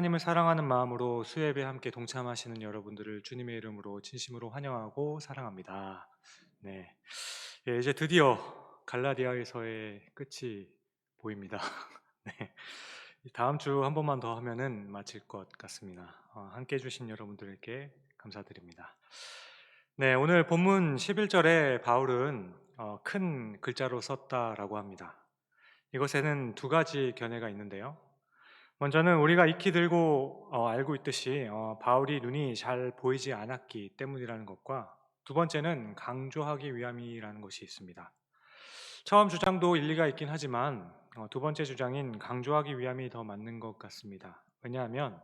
하나님을 사랑하는 마음으로 수예배에 함께 동참하시는 여러분들을 주님의 이름으로 진심으로 환영하고 사랑합니다. 네. 예, 이제 드디어 갈라디아에서의 끝이 보입니다. 네. 다음 주 한 번만 더 하면은 마칠 것 같습니다. 함께 해주신 여러분들께 감사드립니다. 네, 오늘 본문 11절에 바울은 큰 글자로 썼다라고 합니다. 이것에는 두 가지 견해가 있는데요. 먼저는 우리가 익히 들고 알고 있듯이 바울이 눈이 잘 보이지 않았기 때문이라는 것과, 두 번째는 강조하기 위함이라는 것이 있습니다. 처음 주장도 일리가 있긴 하지만 두 번째 주장인 강조하기 위함이 더 맞는 것 같습니다. 왜냐하면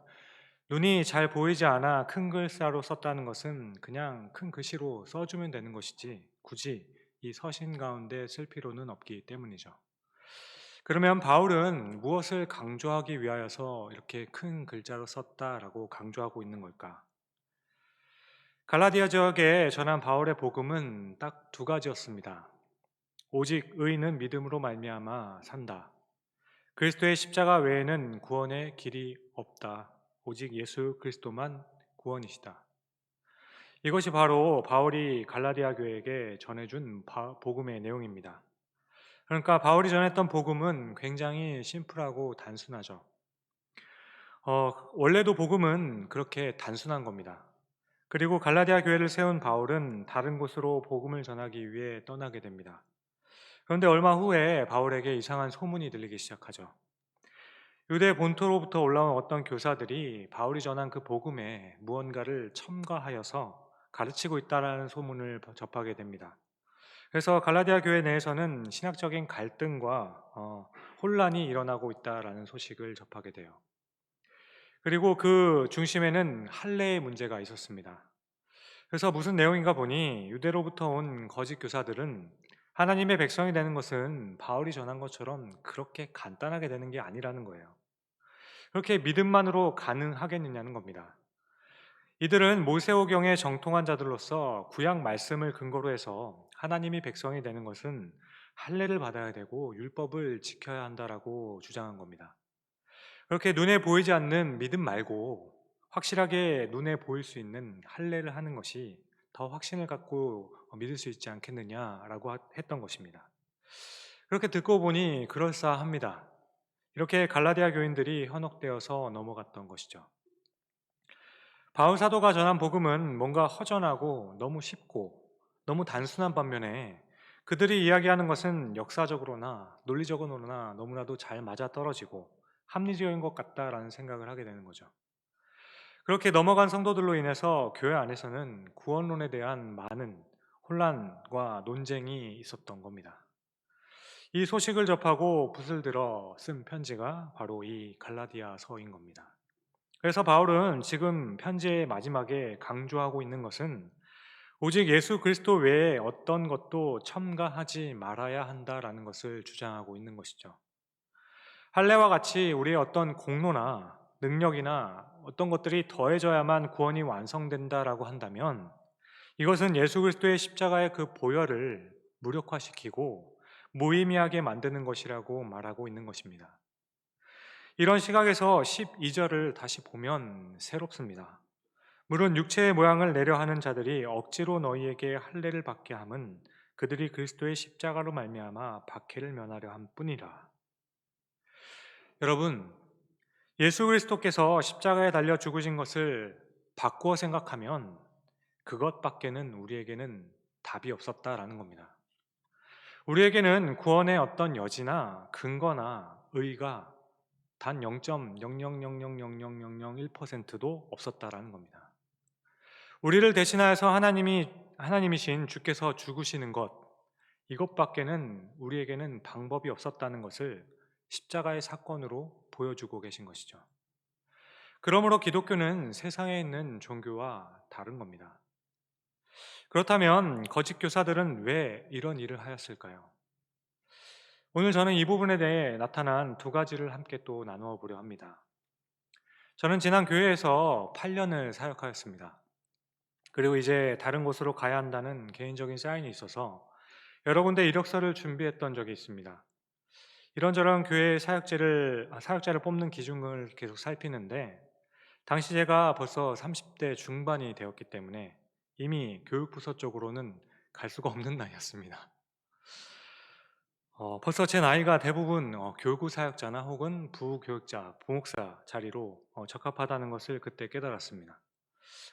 눈이 잘 보이지 않아 큰 글자로 썼다는 것은 그냥 큰 글씨로 써주면 되는 것이지 굳이 이 서신 가운데 쓸 필요는 없기 때문이죠. 그러면 바울은 무엇을 강조하기 위하여서 이렇게 큰 글자로 썼다라고 강조하고 있는 걸까? 갈라디아 지역에 전한 바울의 복음은 딱 두 가지였습니다. 오직 의인은 믿음으로 말미암아 산다. 그리스도의 십자가 외에는 구원의 길이 없다. 오직 예수 그리스도만 구원이시다. 이것이 바로 바울이 갈라디아 교회에게 전해준 복음의 내용입니다. 그러니까 바울이 전했던 복음은 굉장히 심플하고 단순하죠. 원래도 복음은 그렇게 단순한 겁니다. 그리고 갈라디아 교회를 세운 바울은 다른 곳으로 복음을 전하기 위해 떠나게 됩니다. 그런데 얼마 후에 바울에게 이상한 소문이 들리기 시작하죠. 유대 본토로부터 올라온 어떤 교사들이 바울이 전한 그 복음에 무언가를 첨가하여서 가르치고 있다는 소문을 접하게 됩니다. 그래서 갈라디아 교회 내에서는 신학적인 갈등과 혼란이 일어나고 있다라는 소식을 접하게 돼요. 그리고 그 중심에는 할례의 문제가 있었습니다. 그래서 무슨 내용인가 보니 유대로부터 온 거짓 교사들은 하나님의 백성이 되는 것은 바울이 전한 것처럼 그렇게 간단하게 되는 게 아니라는 거예요. 그렇게 믿음만으로 가능하겠느냐는 겁니다. 이들은 모세오경에 정통한 자들로서 구약 말씀을 근거로 해서 하나님이 백성이 되는 것은 할례를 받아야 되고 율법을 지켜야 한다라고 주장한 겁니다. 그렇게 눈에 보이지 않는 믿음 말고 확실하게 눈에 보일 수 있는 할례를 하는 것이 더 확신을 갖고 믿을 수 있지 않겠느냐라고 했던 것입니다. 그렇게 듣고 보니 그럴싸합니다. 이렇게 갈라디아 교인들이 현혹되어서 넘어갔던 것이죠. 바울 사도가 전한 복음은 뭔가 허전하고 너무 쉽고 너무 단순한 반면에 그들이 이야기하는 것은 역사적으로나 논리적으로나 너무나도 잘 맞아떨어지고 합리적인 것 같다라는 생각을 하게 되는 거죠. 그렇게 넘어간 성도들로 인해서 교회 안에서는 구원론에 대한 많은 혼란과 논쟁이 있었던 겁니다. 이 소식을 접하고 붓을 들어 쓴 편지가 바로 이 갈라디아서인 겁니다. 그래서 바울은 지금 편지의 마지막에 강조하고 있는 것은 오직 예수 그리스도 외에 어떤 것도 첨가하지 말아야 한다라는 것을 주장하고 있는 것이죠. 할례와 같이 우리의 어떤 공로나 능력이나 어떤 것들이 더해져야만 구원이 완성된다라고 한다면 이것은 예수 그리스도의 십자가의 그 보혈을 무력화시키고 무의미하게 만드는 것이라고 말하고 있는 것입니다. 이런 시각에서 12절을 다시 보면 새롭습니다. 물론 육체의 모양을 내려 하는 자들이 억지로 너희에게 할례를 받게 함은 그들이 그리스도의 십자가로 말미암아 박해를 면하려 함 뿐이라. 여러분, 예수 그리스도께서 십자가에 달려 죽으신 것을 바꾸어 생각하면 그것밖에는 우리에게는 답이 없었다라는 겁니다. 우리에게는 구원의 어떤 여지나 근거나 의가 단 0.000000001%도 없었다라는 겁니다. 우리를 대신하여서 하나님이신 주께서 죽으시는 것, 이것밖에는 우리에게는 방법이 없었다는 것을 십자가의 사건으로 보여주고 계신 것이죠. 그러므로 기독교는 세상에 있는 종교와 다른 겁니다. 그렇다면 거짓 교사들은 왜 이런 일을 하였을까요? 오늘 저는 이 부분에 대해 나타난 두 가지를 함께 또 나누어 보려 합니다. 저는 지난 교회에서 8년을 사역하였습니다. 그리고 이제 다른 곳으로 가야 한다는 개인적인 사인이 있어서 여러 군데 이력서를 준비했던 적이 있습니다. 이런저런 교회 사역자를 뽑는 기준을 계속 살피는데 당시 제가 벌써 30대 중반이 되었기 때문에 이미 교육부서 쪽으로는 갈 수가 없는 나이였습니다. 벌써 제 나이가 대부분 교구 사역자나 혹은 부교육자, 부목사 자리로 적합하다는 것을 그때 깨달았습니다.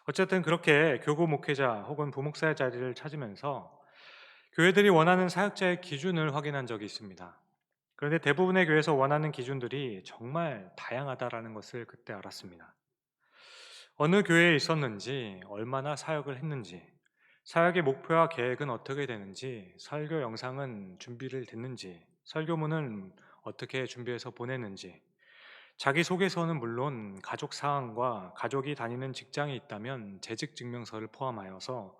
어쨌든 그렇게 교구 목회자 혹은 부목사의 자리를 찾으면서 교회들이 원하는 사역자의 기준을 확인한 적이 있습니다. 그런데 대부분의 교회에서 원하는 기준들이 정말 다양하다라는 것을 그때 알았습니다. 어느 교회에 있었는지, 얼마나 사역을 했는지, 사역의 목표와 계획은 어떻게 되는지, 설교 영상은 준비를 됐는지, 설교문은 어떻게 준비해서 보냈는지, 자기소개서는 물론 가족 사항과 가족이 다니는 직장이 있다면 재직 증명서를 포함하여서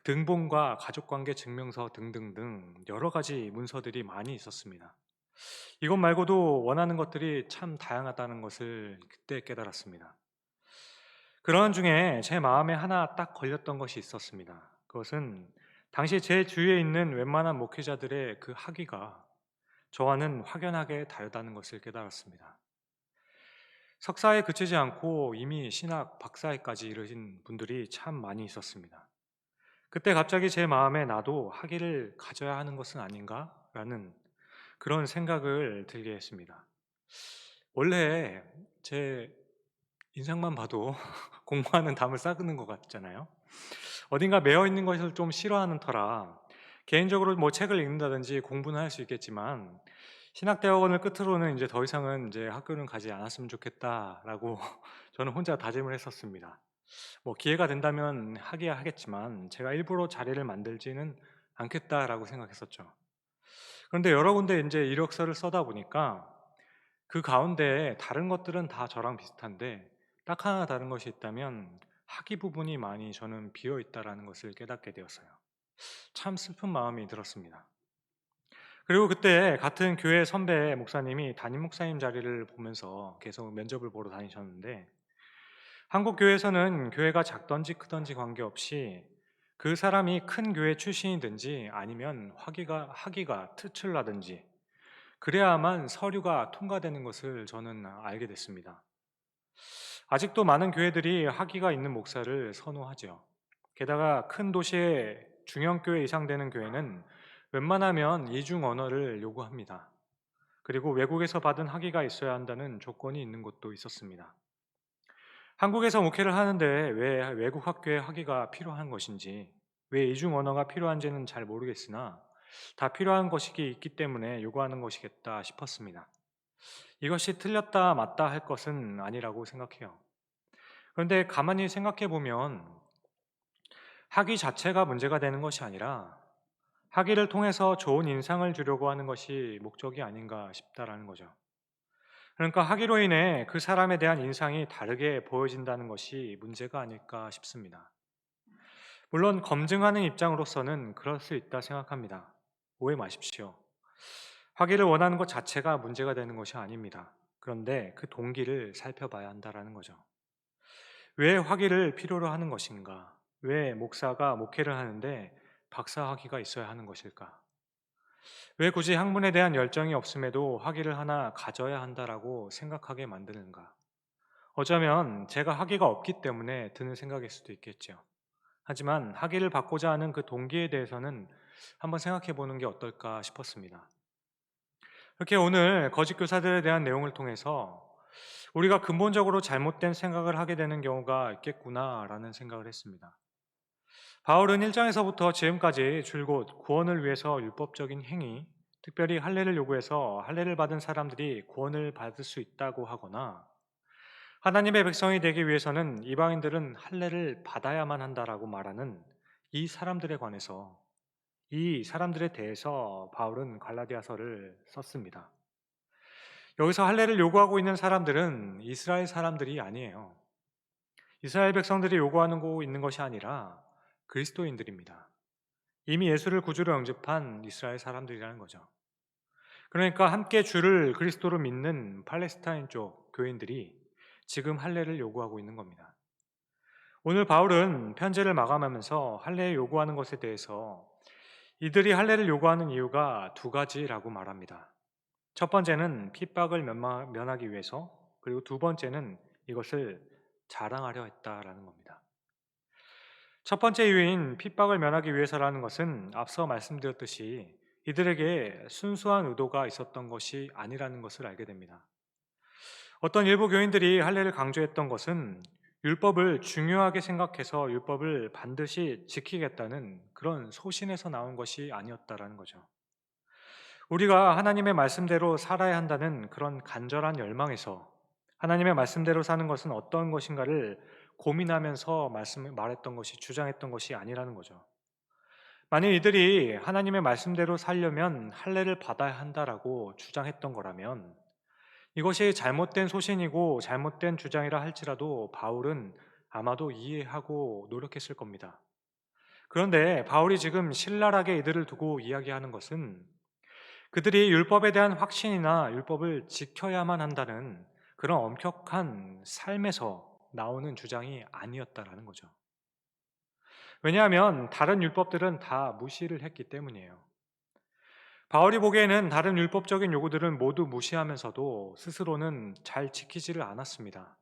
등본과 가족관계 증명서 등등등 여러 가지 문서들이 많이 있었습니다. 이것 말고도 원하는 것들이 참 다양하다는 것을 그때 깨달았습니다. 그러한 중에 제 마음에 하나 딱 걸렸던 것이 있었습니다. 그것은 당시 제 주위에 있는 웬만한 목회자들의 그 학위가 저와는 확연하게 다르다는 것을 깨달았습니다. 석사에 그치지 않고 이미 신학 박사에까지 이르신 분들이 참 많이 있었습니다. 그때 갑자기 제 마음에 나도 학위를 가져야 하는 것은 아닌가라는 그런 생각을 들게 했습니다. 원래 제 인상만 봐도 공부하는 담을 쌓는 것 같잖아요. 어딘가 매여 있는 것을 좀 싫어하는 터라 개인적으로 뭐 책을 읽는다든지 공부는 할 수 있겠지만 신학대학원을 끝으로는 이제 더 이상은 이제 학교는 가지 않았으면 좋겠다라고 저는 혼자 다짐을 했었습니다. 뭐 기회가 된다면 하기야 하겠지만 제가 일부러 자리를 만들지는 않겠다라고 생각했었죠. 그런데 여러 군데 이제 이력서를 써다 보니까 그 가운데 다른 것들은 다 저랑 비슷한데 딱 하나 다른 것이 있다면 학위 부분이 많이 저는 비어 있다라는 것을 깨닫게 되었어요. 참 슬픈 마음이 들었습니다. 그리고 그때 같은 교회 선배 목사님이 담임 목사님 자리를 보면서 계속 면접을 보러 다니셨는데 한국 교회에서는 교회가 작던지 크던지 관계없이 그 사람이 큰 교회 출신이든지 아니면 학위가 특출나든지 그래야만 서류가 통과되는 것을 저는 알게 됐습니다. 아직도 많은 교회들이 학위가 있는 목사를 선호하죠. 게다가 큰 도시의 중형교회 이상 되는 교회는 웬만하면 이중 언어를 요구합니다. 그리고 외국에서 받은 학위가 있어야 한다는 조건이 있는 곳도 있었습니다. 한국에서 목회를 하는데 왜 외국 학교의 학위가 필요한 것인지, 왜 이중 언어가 필요한지는 잘 모르겠으나 다 필요한 것이 있기 때문에 요구하는 것이겠다 싶었습니다. 이것이 틀렸다 맞다 할 것은 아니라고 생각해요. 그런데 가만히 생각해 보면 학위 자체가 문제가 되는 것이 아니라 학위를 통해서 좋은 인상을 주려고 하는 것이 목적이 아닌가 싶다라는 거죠. 그러니까 학위로 인해 그 사람에 대한 인상이 다르게 보여진다는 것이 문제가 아닐까 싶습니다. 물론 검증하는 입장으로서는 그럴 수 있다 생각합니다. 오해 마십시오. 학위를 원하는 것 자체가 문제가 되는 것이 아닙니다. 그런데 그 동기를 살펴봐야 한다라는 거죠. 왜 학위를 필요로 하는 것인가? 왜 목사가 목회를 하는데 박사 학위가 있어야 하는 것일까? 왜 굳이 학문에 대한 열정이 없음에도 학위를 하나 가져야 한다라고 생각하게 만드는가? 어쩌면 제가 학위가 없기 때문에 드는 생각일 수도 있겠죠. 하지만 학위를 받고자 하는 그 동기에 대해서는 한번 생각해 보는 게 어떨까 싶었습니다. 이렇게 오늘 거짓 교사들에 대한 내용을 통해서 우리가 근본적으로 잘못된 생각을 하게 되는 경우가 있겠구나라는 생각을 했습니다. 바울은 1장에서부터 지금까지 줄곧 구원을 위해서 율법적인 행위, 특별히 할례를 요구해서 할례를 받은 사람들이 구원을 받을 수 있다고 하거나 하나님의 백성이 되기 위해서는 이방인들은 할례를 받아야만 한다라고 말하는 이 사람들에 관해서 이 사람들에 대해서 바울은 갈라디아서를 썼습니다. 여기서 할례를 요구하고 있는 사람들은 이스라엘 사람들이 아니에요. 이스라엘 백성들이 요구하고 있는 것이 아니라 그리스도인들입니다. 이미 예수를 구주로 영접한 이스라엘 사람들이라는 거죠. 그러니까 함께 주를 그리스도로 믿는 팔레스타인 쪽 교인들이 지금 할례를 요구하고 있는 겁니다. 오늘 바울은 편지를 마감하면서 할례에 요구하는 것에 대해서 이들이 할례를 요구하는 이유가 두 가지라고 말합니다. 첫 번째는 핍박을 면하기 위해서, 그리고 두 번째는 이것을 자랑하려 했다라는 겁니다. 첫 번째 이유인 핍박을 면하기 위해서라는 것은 앞서 말씀드렸듯이 이들에게 순수한 의도가 있었던 것이 아니라는 것을 알게 됩니다. 어떤 일부 교인들이 할례를 강조했던 것은 율법을 중요하게 생각해서 율법을 반드시 지키겠다는 그런 소신에서 나온 것이 아니었다라는 거죠. 우리가 하나님의 말씀대로 살아야 한다는 그런 간절한 열망에서 하나님의 말씀대로 사는 것은 어떤 것인가를 고민하면서 말했던 것이 주장했던 것이 아니라는 거죠. 만일 이들이 하나님의 말씀대로 살려면 할례를 받아야 한다라고 주장했던 거라면 이것이 잘못된 소신이고 잘못된 주장이라 할지라도 바울은 아마도 이해하고 노력했을 겁니다. 그런데 바울이 지금 신랄하게 이들을 두고 이야기하는 것은 그들이 율법에 대한 확신이나 율법을 지켜야만 한다는 그런 엄격한 삶에서 나오는 주장이 아니었다라는 거죠. 왜냐하면 다른 율법들은 다 무시를 했기 때문이에요. 바울이 보기에는 다른 율법적인 요구들은 모두 무시하면서도 스스로는 잘 지키지를 않았습니다.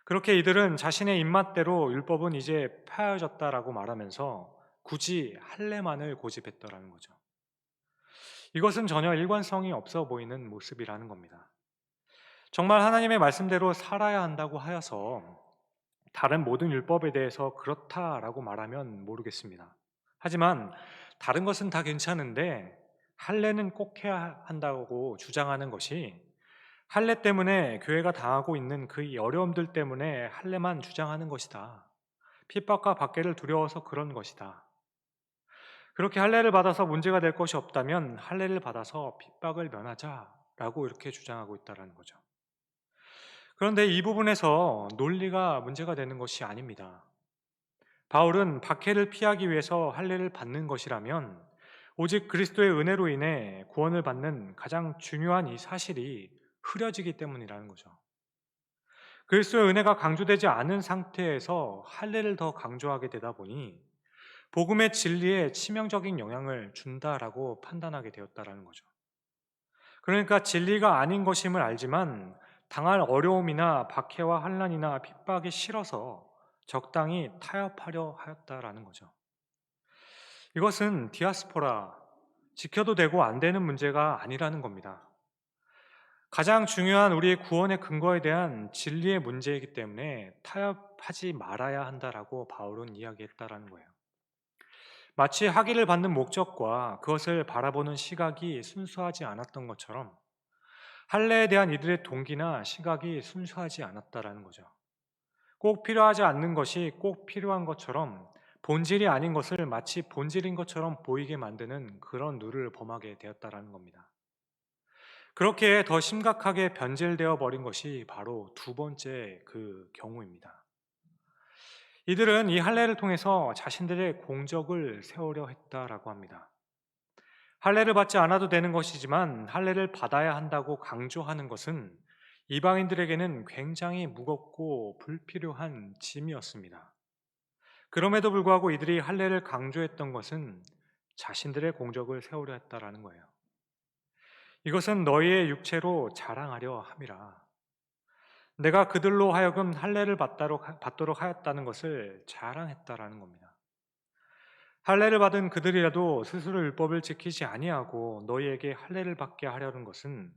그렇게 이들은 자신의 입맛대로 율법은 이제 폐하여졌다라고 말하면서 굳이 할례만을 고집했더라는 거죠. 이것은 전혀 일관성이 없어 보이는 모습이라는 겁니다. 정말 하나님의 말씀대로 살아야 한다고 하여서 다른 모든 율법에 대해서 그렇다라고 말하면 모르겠습니다. 하지만 다른 것은 다 괜찮은데 할례는 꼭 해야 한다고 주장하는 것이 할례 때문에 교회가 당하고 있는 그 어려움들 때문에 할례만 주장하는 것이다. 핍박과 박해를 두려워서 그런 것이다. 그렇게 할례를 받아서 문제가 될 것이 없다면 할례를 받아서 핍박을 면하자라고 이렇게 주장하고 있다는 거죠. 그런데 이 부분에서 논리가 문제가 되는 것이 아닙니다. 바울은 박해를 피하기 위해서 할례를 받는 것이라면 오직 그리스도의 은혜로 인해 구원을 받는 가장 중요한 이 사실이 흐려지기 때문이라는 거죠. 그리스도의 은혜가 강조되지 않은 상태에서 할례를 더 강조하게 되다 보니 복음의 진리에 치명적인 영향을 준다라고 판단하게 되었다라는 거죠. 그러니까 진리가 아닌 것임을 알지만 당할 어려움이나 박해와 환난이나 핍박이 싫어서 적당히 타협하려 하였다라는 거죠. 이것은 디아스포라, 지켜도 되고 안 되는 문제가 아니라는 겁니다. 가장 중요한 우리의 구원의 근거에 대한 진리의 문제이기 때문에 타협하지 말아야 한다라고 바울은 이야기했다라는 거예요. 마치 학위를 받는 목적과 그것을 바라보는 시각이 순수하지 않았던 것처럼 할례에 대한 이들의 동기나 시각이 순수하지 않았다라는 거죠. 꼭 필요하지 않는 것이 꼭 필요한 것처럼 본질이 아닌 것을 마치 본질인 것처럼 보이게 만드는 그런 룰을 범하게 되었다라는 겁니다. 그렇게 더 심각하게 변질되어 버린 것이 바로 두 번째 그 경우입니다. 이들은 이 할례를 통해서 자신들의 공적을 세우려 했다라고 합니다. 할례를 받지 않아도 되는 것이지만 할례를 받아야 한다고 강조하는 것은 이방인들에게는 굉장히 무겁고 불필요한 짐이었습니다. 그럼에도 불구하고 이들이 할례를 강조했던 것은 자신들의 공적을 세우려 했다라는 거예요. 이것은 너희의 육체로 자랑하려 함이라. 내가 그들로 하여금 할례를 받도록 하였다는 것을 자랑했다라는 겁니다. 할례를 받은 그들이라도 스스로 율법을 지키지 아니하고 너희에게 할례를 받게 하려는 것은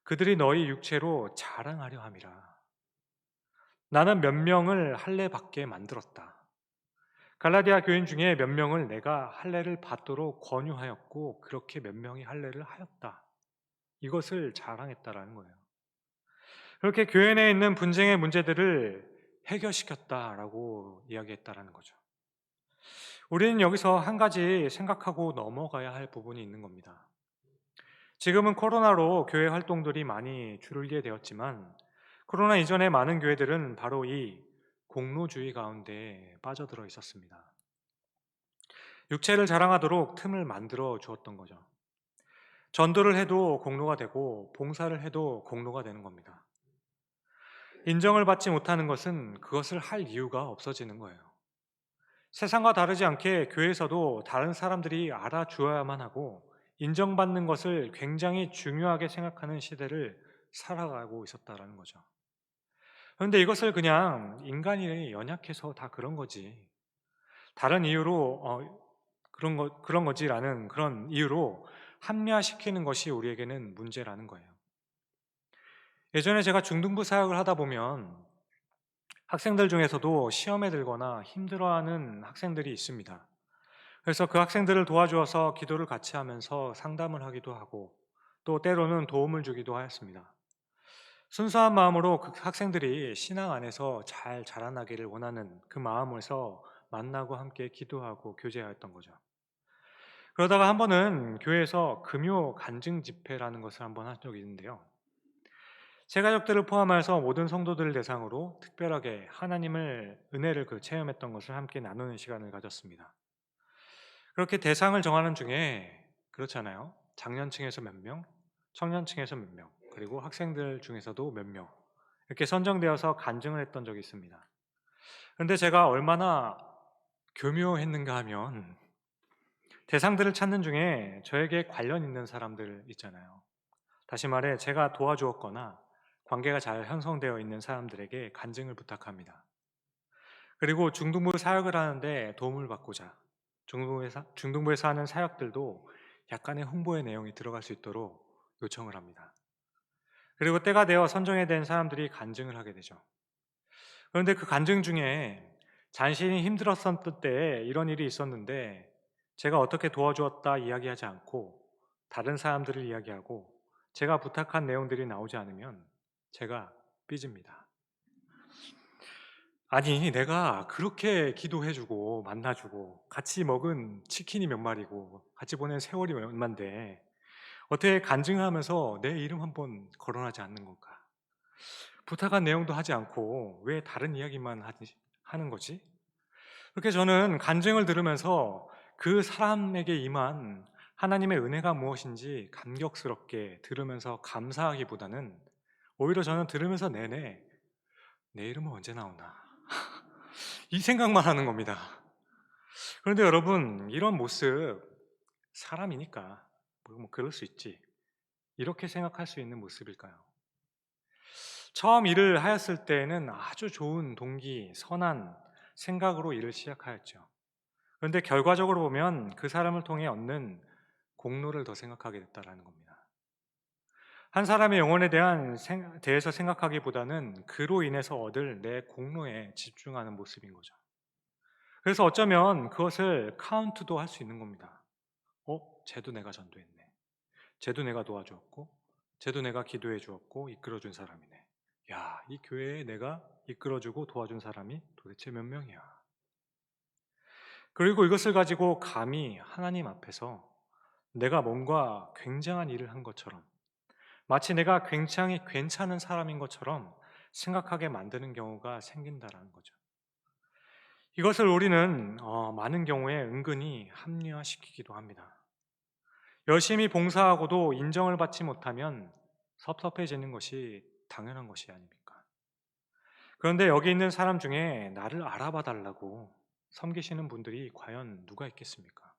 그들이 너희 육체로 자랑하려 함이라. 나는 몇 명을 할례 받게 만들었다. 갈라디아 교인 중에 몇 명을 내가 할례를 받도록 권유하였고 그렇게 몇 명이 할례를 하였다. 이것을 자랑했다라는 거예요. 그렇게 교회 내에 있는 분쟁의 문제들을 해결시켰다라고 이야기했다라는 거죠. 우리는 여기서 한 가지 생각하고 넘어가야 할 부분이 있는 겁니다. 지금은 코로나로 교회 활동들이 많이 줄게 되었지만 코로나 이전에 많은 교회들은 바로 이 공로주의 가운데 빠져들어 있었습니다. 육체를 자랑하도록 틈을 만들어 주었던 거죠. 전도를 해도 공로가 되고 봉사를 해도 공로가 되는 겁니다. 인정을 받지 못하는 것은 그것을 할 이유가 없어지는 거예요. 세상과 다르지 않게 교회에서도 다른 사람들이 알아주어야만 하고 인정받는 것을 굉장히 중요하게 생각하는 시대를 살아가고 있었다라는 거죠. 그런데 이것을 그냥 인간이 연약해서 다 그런 거지. 다른 이유로 그런 거지라는 그런 이유로 합리화시키는 것이 우리에게는 문제라는 거예요. 예전에 제가 중등부 사역을 하다 보면 학생들 중에서도 시험에 들거나 힘들어하는 학생들이 있습니다. 그래서 그 학생들을 도와주어서 기도를 같이 하면서 상담을 하기도 하고 또 때로는 도움을 주기도 하였습니다. 순수한 마음으로 그 학생들이 신앙 안에서 잘 자라나기를 원하는 그 마음에서 만나고 함께 기도하고 교제하였던 거죠. 그러다가 한 번은 교회에서 금요 간증 집회라는 것을 한번 한 적이 있는데요. 새 가족들을 포함해서 모든 성도들을 대상으로 특별하게 하나님을 은혜를 체험했던 것을 함께 나누는 시간을 가졌습니다. 그렇게 대상을 정하는 중에 그렇잖아요. 장년층에서 몇 명, 청년층에서 몇 명, 그리고 학생들 중에서도 몇 명 이렇게 선정되어서 간증을 했던 적이 있습니다. 그런데 제가 얼마나 교묘했는가 하면 대상들을 찾는 중에 저에게 관련 있는 사람들 있잖아요. 다시 말해 제가 도와주었거나 관계가 잘 형성되어 있는 사람들에게 간증을 부탁합니다. 그리고 중등부 사역을 하는데 도움을 받고자 중등부에서 하는 사역들도 약간의 홍보의 내용이 들어갈 수 있도록 요청을 합니다. 그리고 때가 되어 선정이 된 사람들이 간증을 하게 되죠. 그런데 그 간증 중에 자신이 힘들었었던 때에 이런 일이 있었는데 제가 어떻게 도와주었다 이야기하지 않고 다른 사람들을 이야기하고 제가 부탁한 내용들이 나오지 않으면 제가 삐집니다. 아니, 내가 그렇게 기도해주고 만나주고 같이 먹은 치킨이 몇 마리고 같이 보낸 세월이 얼만데 어떻게 간증을 하면서 내 이름 한번 거론하지 않는 건가? 부탁한 내용도 하지 않고 왜 다른 이야기만 하는 거지? 그렇게 저는 간증을 들으면서 그 사람에게 임한 하나님의 은혜가 무엇인지 감격스럽게 들으면서 감사하기보다는 오히려 저는 들으면서 내내 내 이름은 언제 나오나 이 생각만 하는 겁니다. 그런데 여러분, 이런 모습 사람이니까 뭐 그럴 수 있지 이렇게 생각할 수 있는 모습일까요? 처음 일을 하였을 때에는 아주 좋은 동기, 선한 생각으로 일을 시작하였죠. 그런데 결과적으로 보면 그 사람을 통해 얻는 공로를 더 생각하게 됐다라는 겁니다. 한 사람의 영혼에 대해서 생각하기보다는 그로 인해서 얻을 내 공로에 집중하는 모습인 거죠. 그래서 어쩌면 그것을 카운트도 할 수 있는 겁니다. 쟤도 내가 전도했네. 쟤도 내가 도와주었고, 쟤도 내가 기도해 주었고, 이끌어준 사람이네. 야, 이 교회에 내가 이끌어주고 도와준 사람이 도대체 몇 명이야. 그리고 이것을 가지고 감히 하나님 앞에서 내가 뭔가 굉장한 일을 한 것처럼 마치 내가 굉장히 괜찮은 사람인 것처럼 생각하게 만드는 경우가 생긴다라는 거죠. 이것을 우리는 많은 경우에 은근히 합리화시키기도 합니다. 열심히 봉사하고도 인정을 받지 못하면 섭섭해지는 것이 당연한 것이 아닙니까? 그런데 여기 있는 사람 중에 나를 알아봐 달라고 섬기시는 분들이 과연 누가 있겠습니까?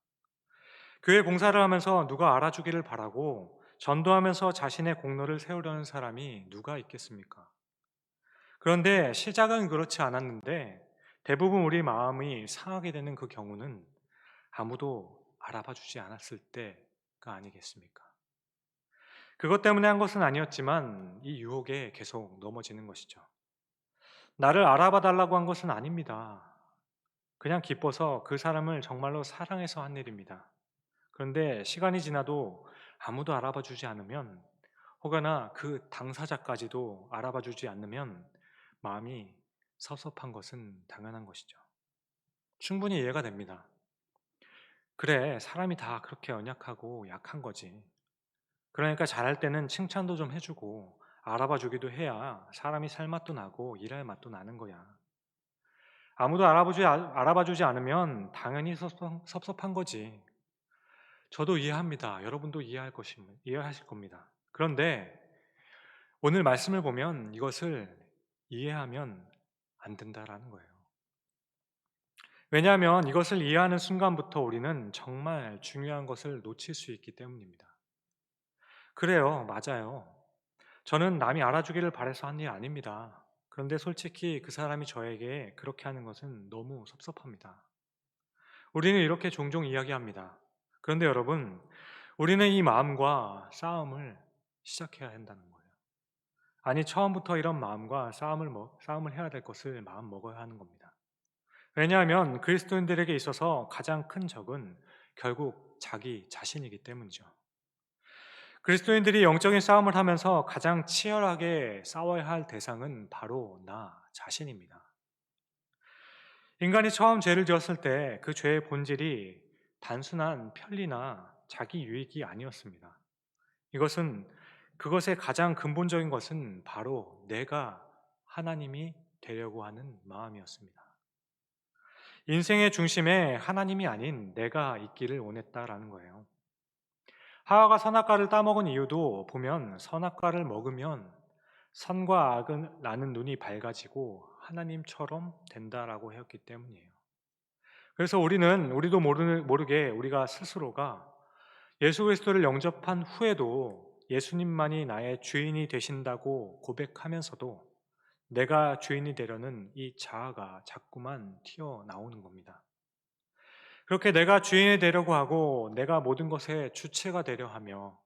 교회 봉사를 하면서 누가 알아주기를 바라고 전도하면서 자신의 공로를 세우려는 사람이 누가 있겠습니까? 그런데 시작은 그렇지 않았는데 대부분 우리 마음이 상하게 되는 그 경우는 아무도 알아봐 주지 않았을 때가 아니겠습니까? 그것 때문에 한 것은 아니었지만 이 유혹에 계속 넘어지는 것이죠. 나를 알아봐 달라고 한 것은 아닙니다. 그냥 기뻐서 그 사람을 정말로 사랑해서 한 일입니다. 그런데 시간이 지나도 아무도 알아봐 주지 않으면 혹여나 그 당사자까지도 알아봐 주지 않으면 마음이 섭섭한 것은 당연한 것이죠. 충분히 이해가 됩니다. 그래, 사람이 다 그렇게 연약하고 약한 거지. 그러니까 잘할 때는 칭찬도 좀 해주고 알아봐 주기도 해야 사람이 살 맛도 나고 일할 맛도 나는 거야. 아무도 알아봐 주지 않으면 당연히 섭섭한 거지. 저도 이해합니다. 여러분도 이해하실 겁니다. 그런데 오늘 말씀을 보면 이것을 이해하면 안 된다라는 거예요. 왜냐하면 이것을 이해하는 순간부터 우리는 정말 중요한 것을 놓칠 수 있기 때문입니다. 그래요, 맞아요. 저는 남이 알아주기를 바라서 한 일 아닙니다. 그런데 솔직히 그 사람이 저에게 그렇게 하는 것은 너무 섭섭합니다. 우리는 이렇게 종종 이야기합니다. 그런데 여러분, 우리는 이 마음과 싸움을 시작해야 한다는 거예요. 아니, 처음부터 이런 마음과 싸움을 해야 될 것을 마음 먹어야 하는 겁니다. 왜냐하면 그리스도인들에게 있어서 가장 큰 적은 결국 자기 자신이기 때문이죠. 그리스도인들이 영적인 싸움을 하면서 가장 치열하게 싸워야 할 대상은 바로 나 자신입니다. 인간이 처음 죄를 지었을 때 그 죄의 본질이 단순한 편리나 자기 유익이 아니었습니다. 이것은 그것의 가장 근본적인 것은 바로 내가 하나님이 되려고 하는 마음이었습니다. 인생의 중심에 하나님이 아닌 내가 있기를 원했다라는 거예요. 하와가 선악과를 따먹은 이유도 보면 선악과를 먹으면 선과 악은 나는 눈이 밝아지고 하나님처럼 된다라고 했기 때문이에요. 그래서 우리도 모르게 우리가 스스로가 예수 그리스도를 영접한 후에도 예수님만이 나의 주인이 되신다고 고백하면서도 내가 주인이 되려는 이 자아가 자꾸만 튀어나오는 겁니다. 그렇게 내가 주인이 되려고 하고 내가 모든 것의 주체가 되려 하며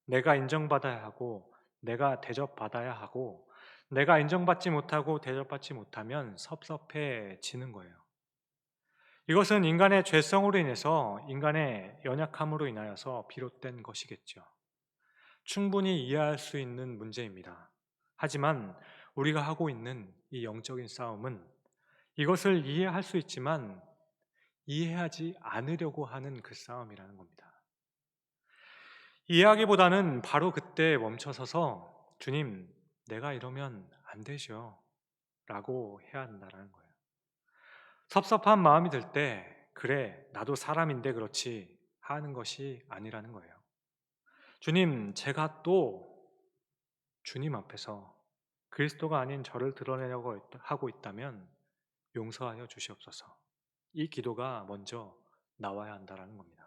내가 인정받아야 하고 내가 대접받아야 하고 내가 인정받지 못하고 대접받지 못하면 섭섭해지는 거예요. 이것은 인간의 죄성으로 인해서 인간의 연약함으로 인하여서 비롯된 것이겠죠. 충분히 이해할 수 있는 문제입니다. 하지만 우리가 하고 있는 이 영적인 싸움은 이것을 이해할 수 있지만 이해하지 않으려고 하는 그 싸움이라는 겁니다. 이해하기보다는 바로 그때 멈춰서서 주님, 내가 이러면 안 되죠. 라고 해야 한다는 거예요. 섭섭한 마음이 들 때, 그래, 나도 사람인데 그렇지 하는 것이 아니라는 거예요. 주님, 제가 또 주님 앞에서 그리스도가 아닌 저를 드러내려고 하고 있다면 용서하여 주시옵소서. 이 기도가 먼저 나와야 한다는 겁니다.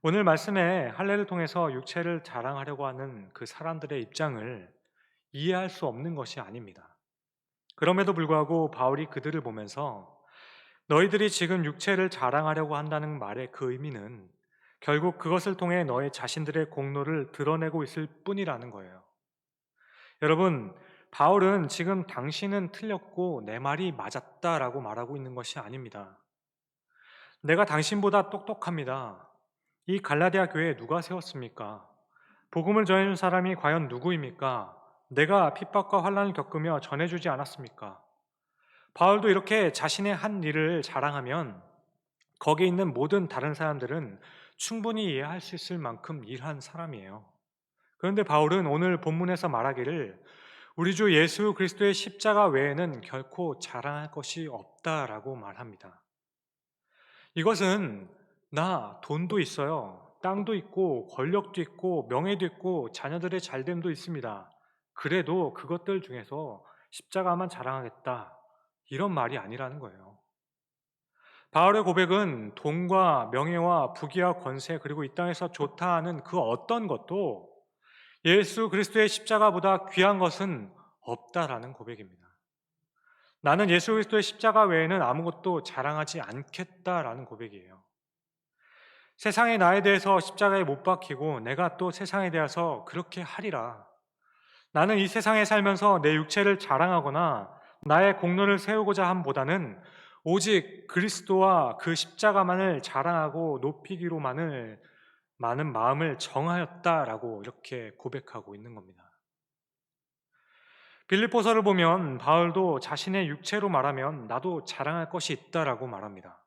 오늘 말씀에 할례를 통해서 육체를 자랑하려고 하는 그 사람들의 입장을 이해할 수 없는 것이 아닙니다. 그럼에도 불구하고 바울이 그들을 보면서 너희들이 지금 육체를 자랑하려고 한다는 말의 그 의미는 결국 그것을 통해 너희 자신들의 공로를 드러내고 있을 뿐이라는 거예요. 여러분, 바울은 지금 당신은 틀렸고 내 말이 맞았다라고 말하고 있는 것이 아닙니다. 내가 당신보다 똑똑합니다. 이 갈라디아 교회에 누가 세웠습니까? 복음을 전해준 사람이 과연 누구입니까? 내가 핍박과 환난을 겪으며 전해주지 않았습니까? 바울도 이렇게 자신의 한 일을 자랑하면 거기에 있는 모든 다른 사람들은 충분히 이해할 수 있을 만큼 일한 사람이에요. 그런데 바울은 오늘 본문에서 말하기를 우리 주 예수 그리스도의 십자가 외에는 결코 자랑할 것이 없다라고 말합니다. 이것은 나 돈도 있어요. 땅도 있고 권력도 있고 명예도 있고 자녀들의 잘됨도 있습니다. 그래도 그것들 중에서 십자가만 자랑하겠다. 이런 말이 아니라는 거예요. 바울의 고백은 돈과 명예와 부귀와 권세 그리고 이 땅에서 좋다 하는 그 어떤 것도 예수 그리스도의 십자가보다 귀한 것은 없다라는 고백입니다. 나는 예수 그리스도의 십자가 외에는 아무것도 자랑하지 않겠다라는 고백이에요. 세상의 나에 대해서 십자가에 못 박히고 내가 또 세상에 대해서 그렇게 하리라. 나는 이 세상에 살면서 내 육체를 자랑하거나 나의 공로를 세우고자 함보다는 오직 그리스도와 그 십자가만을 자랑하고 높이기로만을 많은 마음을 정하였다라고 이렇게 고백하고 있는 겁니다. 빌립보서를 보면 바울도 자신의 육체로 말하면 나도 자랑할 것이 있다라고 말합니다.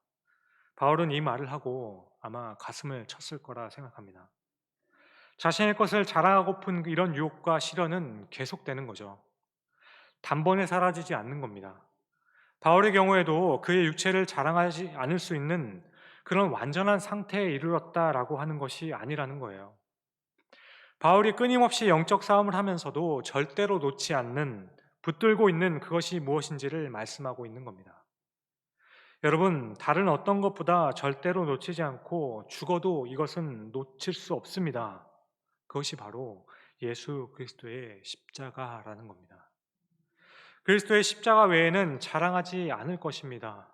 바울은 이 말을 하고 아마 가슴을 쳤을 거라 생각합니다. 자신의 것을 자랑하고픈 이런 유혹과 시련은 계속되는 거죠. 단번에 사라지지 않는 겁니다. 바울의 경우에도 그의 육체를 자랑하지 않을 수 있는 그런 완전한 상태에 이르렀다라고 하는 것이 아니라는 거예요. 바울이 끊임없이 영적 싸움을 하면서도 절대로 놓지 않는 붙들고 있는 그것이 무엇인지를 말씀하고 있는 겁니다. 여러분, 다른 어떤 것보다 절대로 놓치지 않고 죽어도 이것은 놓칠 수 없습니다. 그것이 바로 예수 그리스도의 십자가라는 겁니다. 그리스도의 십자가 외에는 자랑하지 않을 것입니다.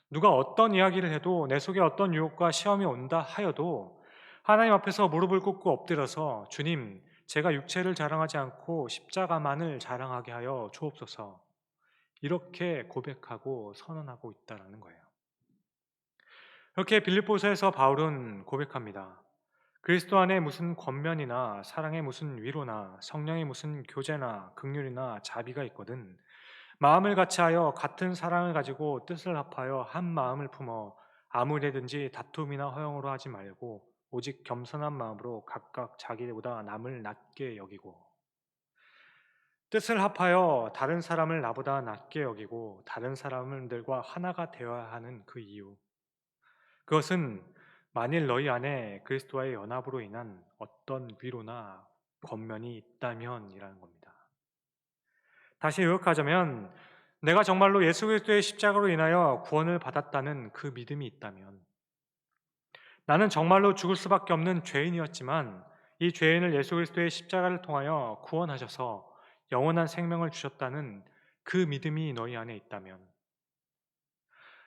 누가 어떤 이야기를 해도 내 속에 어떤 유혹과 시험이 온다 하여도 하나님 앞에서 무릎을 꿇고 엎드려서 주님, 제가 육체를 자랑하지 않고 십자가만을 자랑하게 하여 주옵소서. 이렇게 고백하고 선언하고 있다라는 거예요. 이렇게 빌립보서에서 바울은 고백합니다. 그리스도 안에 무슨 권면이나 사랑의 무슨 위로나 성령의 무슨 교제나 긍휼이나 자비가 있거든 마음을 같이하여 같은 사랑을 가지고 뜻을 합하여 한 마음을 품어 아무 일에든지 다툼이나 허용으로 하지 말고 오직 겸손한 마음으로 각각 자기보다 남을 낮게 여기고 뜻을 합하여 다른 사람을 나보다 낮게 여기고 다른 사람들과 하나가 되어야 하는 그 이유 그것은 만일 너희 안에 그리스도와의 연합으로 인한 어떤 위로나 권면이 있다면이라는 겁니다. 다시 요약하자면 내가 정말로 예수 그리스도의 십자가로 인하여 구원을 받았다는 그 믿음이 있다면 나는 정말로 죽을 수밖에 없는 죄인이었지만 이 죄인을 예수 그리스도의 십자가를 통하여 구원하셔서 영원한 생명을 주셨다는 그 믿음이 너희 안에 있다면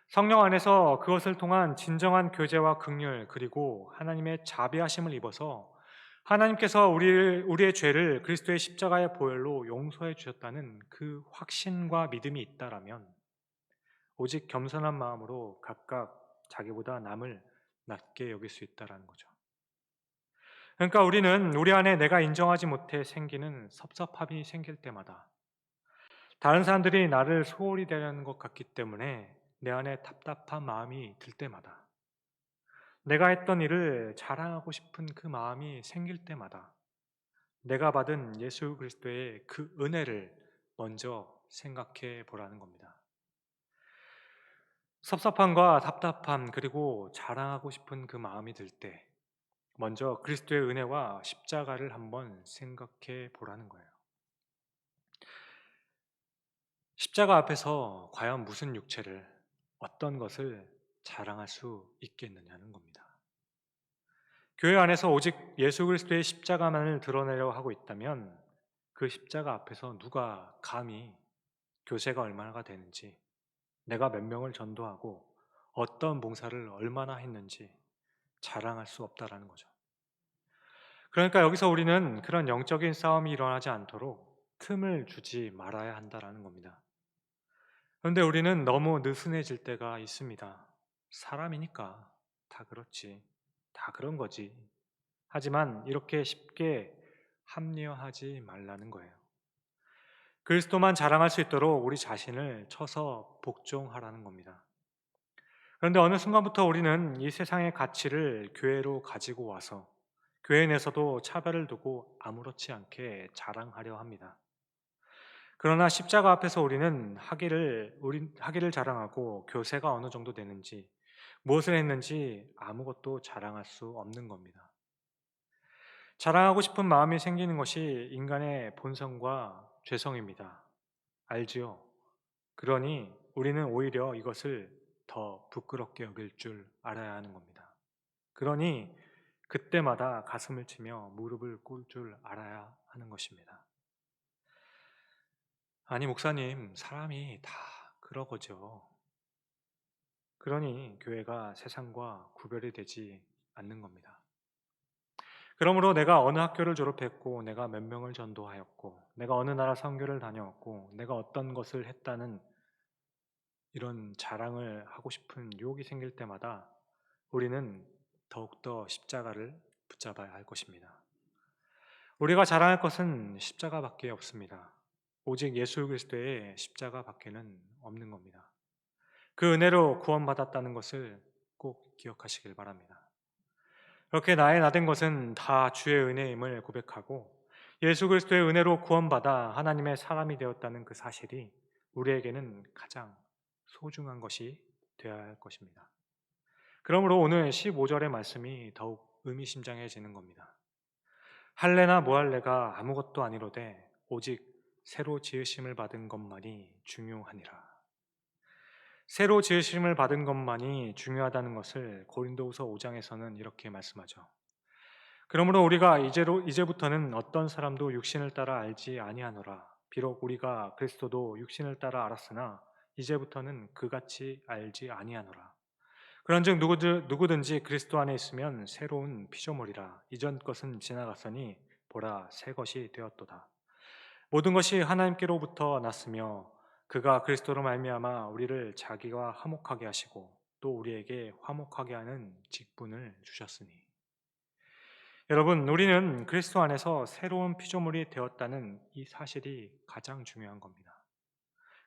성령 안에서 그것을 통한 진정한 교제와 긍휼 그리고 하나님의 자비하심을 입어서 하나님께서 우리의 죄를 그리스도의 십자가의 보혈로 용서해 주셨다는 그 확신과 믿음이 있다라면 오직 겸손한 마음으로 각각 자기보다 남을 낮게 여길 수 있다라는 거죠. 그러니까 우리는 우리 안에 내가 인정하지 못해 생기는 섭섭함이 생길 때마다 다른 사람들이 나를 소홀히 대하는 것 같기 때문에 내 안에 답답한 마음이 들 때마다 내가 했던 일을 자랑하고 싶은 그 마음이 생길 때마다 내가 받은 예수 그리스도의 그 은혜를 먼저 생각해 보라는 겁니다. 섭섭함과 답답함 그리고 자랑하고 싶은 그 마음이 들 때 먼저 그리스도의 은혜와 십자가를 한번 생각해 보라는 거예요. 십자가 앞에서 과연 무슨 육체를 어떤 것을 자랑할 수 있겠느냐는 겁니다. 교회 안에서 오직 예수 그리스도의 십자가만을 드러내려 하고 있다면 그 십자가 앞에서 누가 감히 교세가 얼마나 되는지 내가 몇 명을 전도하고 어떤 봉사를 얼마나 했는지 자랑할 수 없다라는 거죠. 그러니까 여기서 우리는 그런 영적인 싸움이 일어나지 않도록 틈을 주지 말아야 한다라는 겁니다. 그런데 우리는 너무 느슨해질 때가 있습니다. 사람이니까 다 그렇지. 다 그런 거지. 하지만 이렇게 쉽게 합리화하지 말라는 거예요. 그리스도만 자랑할 수 있도록 우리 자신을 쳐서 복종하라는 겁니다. 그런데 어느 순간부터 우리는 이 세상의 가치를 교회로 가지고 와서 교회 내에서도 차별을 두고 아무렇지 않게 자랑하려 합니다. 그러나 십자가 앞에서 우리는 하기를 자랑하고 교세가 어느 정도 되는지 무엇을 했는지 아무것도 자랑할 수 없는 겁니다. 자랑하고 싶은 마음이 생기는 것이 인간의 본성과 죄성입니다. 알지요? 그러니 우리는 오히려 이것을 더 부끄럽게 여길 줄 알아야 하는 겁니다. 그러니 그때마다 가슴을 치며 무릎을 꿇을 줄 알아야 하는 것입니다. 아니, 목사님, 사람이 다 그러거죠. 그러니 교회가 세상과 구별이 되지 않는 겁니다. 그러므로 내가 어느 학교를 졸업했고, 내가 몇 명을 전도하였고, 내가 어느 나라 선교를 다녀왔고, 내가 어떤 것을 했다는 이런 자랑을 하고 싶은 유혹이 생길 때마다 우리는 더욱더 십자가를 붙잡아야 할 것입니다. 우리가 자랑할 것은 십자가밖에 없습니다. 오직 예수 그리스도의 십자가밖에는 없는 겁니다. 그 은혜로 구원받았다는 것을 꼭 기억하시길 바랍니다. 그렇게 나의 나된 것은 다 주의 은혜임을 고백하고 예수 그리스도의 은혜로 구원받아 하나님의 사람이 되었다는 그 사실이 우리에게는 가장 소중한 것이 되어야 할 것입니다. 그러므로 오늘 15절의 말씀이 더욱 의미심장해지는 겁니다. 할례나 무할례가 아무것도 아니로되 오직 새로 지으심을 받은 것만이 중요하니라. 새로 지으심을 받은 것만이 중요하다는 것을 고린도후서 5장에서는 이렇게 말씀하죠. 그러므로 우리가 이제부터는 어떤 사람도 육신을 따라 알지 아니하노라. 비록 우리가 그리스도도 육신을 따라 알았으나 이제부터는 그같이 알지 아니하노라. 그런즉 누구든지 그리스도 안에 있으면 새로운 피조물이라. 이전 것은 지나갔으니 보라 새 것이 되었도다. 모든 것이 하나님께로부터 났으며 그가 그리스도로 말미암아 우리를 자기와 화목하게 하시고 또 우리에게 화목하게 하는 직분을 주셨으니. 여러분, 우리는 그리스도 안에서 새로운 피조물이 되었다는 이 사실이 가장 중요한 겁니다.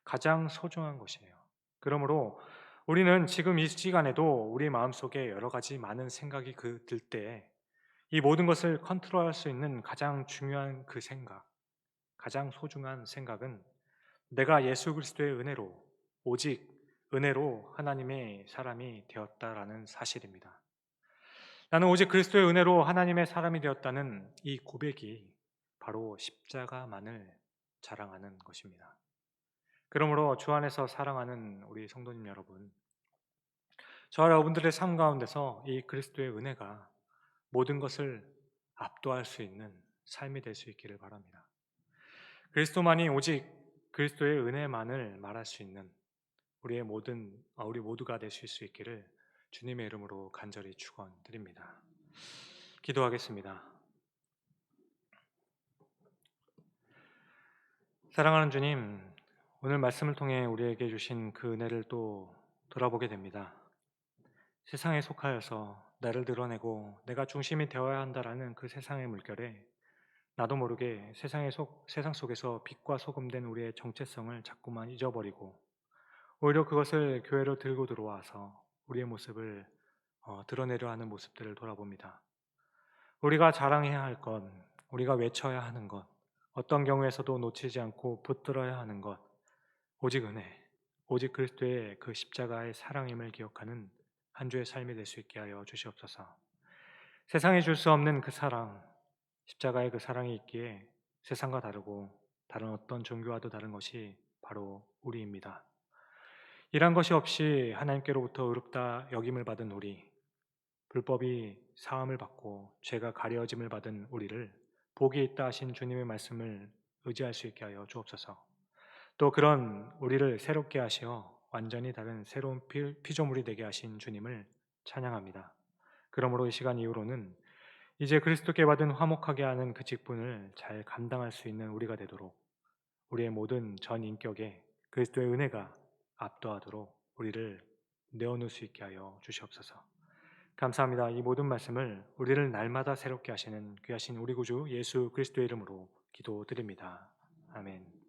가장 소중한 것이에요. 그러므로 우리는 지금 이 시간에도 우리 마음속에 여러 가지 많은 생각이 들 때 이 모든 것을 컨트롤할 수 있는 가장 중요한 그 생각, 가장 소중한 생각은 내가 예수 그리스도의 은혜로, 오직 은혜로 하나님의 사람이 되었다라는 사실입니다. 나는 오직 그리스도의 은혜로 하나님의 사람이 되었다는 이 고백이 바로 십자가만을 자랑하는 것입니다. 그러므로 주 안에서 사랑하는 우리 성도님 여러분, 저와 여러분들의 삶 가운데서 이 그리스도의 은혜가 모든 것을 압도할 수 있는 삶이 될 수 있기를 바랍니다. 그리스도만이 오직 그리스도의 은혜만을 말할 수 있는 우리 모두가 되실 수 있기를 주님의 이름으로 간절히 축원드립니다. 기도하겠습니다. 사랑하는 주님, 오늘 말씀을 통해 우리에게 주신 그 은혜를 또 돌아보게 됩니다. 세상에 속하여서 나를 드러내고 내가 중심이 되어야 한다라는 그 세상의 물결에 나도 모르게 세상 속에서 빛과 소금 된 우리의 정체성을 자꾸만 잊어버리고 오히려 그것을 교회로 들고 들어와서 우리의 모습을 드러내려 하는 모습들을 돌아봅니다. 우리가 자랑해야 할 것, 우리가 외쳐야 하는 것, 어떤 경우에서도 놓치지 않고 붙들어야 하는 것, 오직 은혜, 오직 그리스도의 그 십자가의 사랑임을 기억하는 한 주의 삶이 될 수 있게 하여 주시옵소서. 세상에 줄 수 없는 그 사랑, 십자가의 그 사랑이 있기에 세상과 다르고 다른 어떤 종교와도 다른 것이 바로 우리입니다. 이란 것이 없이 하나님께로부터 의롭다 여김을 받은 우리, 불법이 사함을 받고 죄가 가려짐을 받은 우리를 복이 있다 하신 주님의 말씀을 의지할 수 있게 하여 주옵소서. 또 그런 우리를 새롭게 하시어 완전히 다른 새로운 피조물이 되게 하신 주님을 찬양합니다. 그러므로 이 시간 이후로는 이제 그리스도께 받은 화목하게 하는 그 직분을 잘 감당할 수 있는 우리가 되도록 우리의 모든 전 인격에 그리스도의 은혜가 압도하도록 우리를 내어놓을 수 있게 하여 주시옵소서. 감사합니다. 이 모든 말씀을 우리를 날마다 새롭게 하시는 귀하신 우리 구주 예수 그리스도의 이름으로 기도드립니다. 아멘.